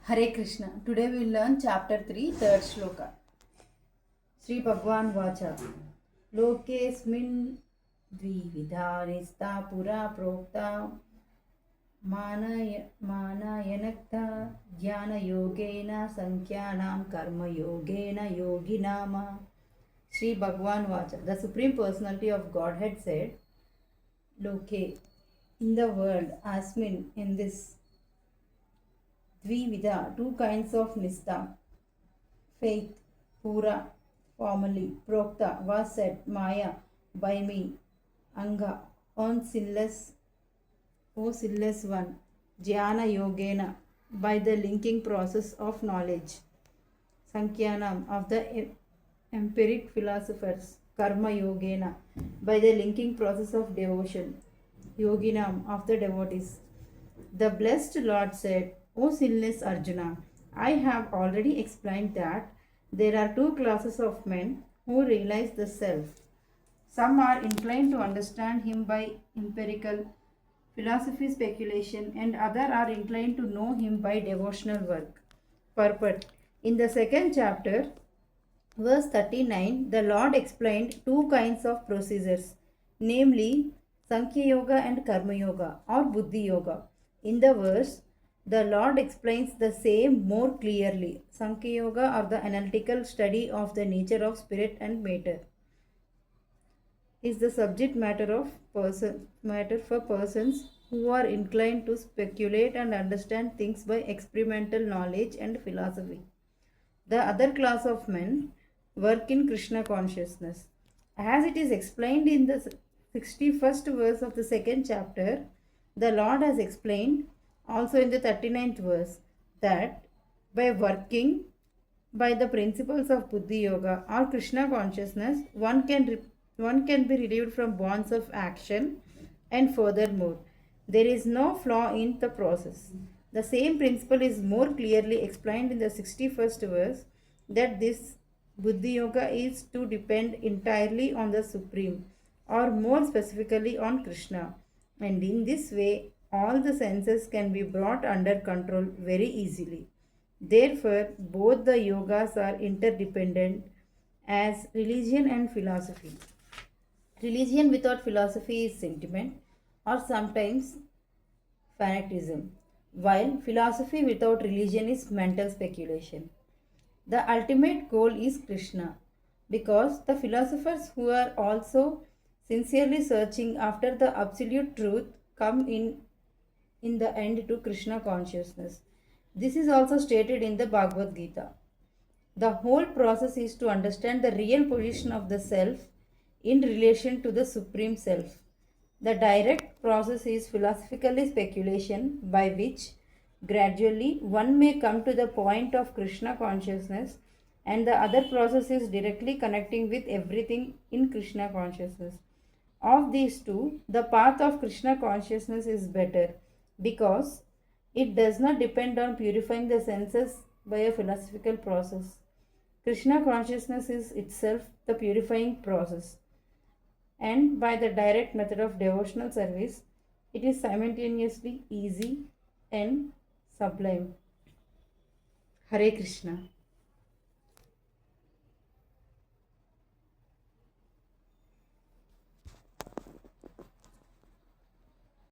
Hare Krishna. Today we will learn chapter 3, third shloka. Sri Bhagwan Vacha. Lokesmin dvividha nista pura prokta manayanakta jnana yogena sankyanam karma yogena yoginama. Sri Bhagwan Vacha. The Supreme Personality of Godhead said, Loke, in the world, asmin, in this Dvivida, two kinds of nista, faith, pura, formally, prokta, was said, maya, by me, anga, on sinless, O sinless one, jnana yogena, by the linking process of knowledge, sankhyanam, of the empiric philosophers, karma yogena, by the linking process of devotion, yoginam, of the devotees. The blessed Lord said, O sinless Arjuna, I have already explained that there are two classes of men who realize the self. Some are inclined to understand him by empirical philosophy speculation, and others are inclined to know him by devotional work. Purport. In the second chapter, verse 39, the Lord explained two kinds of procedures, namely Sankhya Yoga and Karma Yoga or Buddhi Yoga. In the verse, the Lord explains the same more clearly. Sankhya Yoga or the analytical study of the nature of spirit and matter is the subject matter for persons who are inclined to speculate and understand things by experimental knowledge and philosophy. The other class of men work in Krishna consciousness. As it is explained in the 61st verse of the second chapter, the Lord has explained also in the 39th verse that by working by the principles of Buddhi Yoga or Krishna consciousness, one can be relieved from bonds of action, and furthermore, there is no flaw in the process. The same principle is more clearly explained in the 61st verse that this Buddhi Yoga is to depend entirely on the Supreme, or more specifically on Krishna, and in this way all the senses can be brought under control very easily. Therefore, both the yogas are interdependent as religion and philosophy. Religion without philosophy is sentiment or sometimes fanaticism, while philosophy without religion is mental speculation. The ultimate goal is Krishna, because the philosophers who are also sincerely searching after the absolute truth come in the end to Krishna consciousness. This is also stated in the Bhagavad Gita. The whole process is to understand the real position of the self in relation to the Supreme Self. The direct process is philosophically speculation by which gradually one may come to the point of Krishna consciousness, and the other process is directly connecting with everything in Krishna consciousness. Of these two, the path of Krishna consciousness is better because it does not depend on purifying the senses by a philosophical process. Krishna consciousness is itself the purifying process, and by the direct method of devotional service, it is simultaneously easy and sublime. Hare Krishna.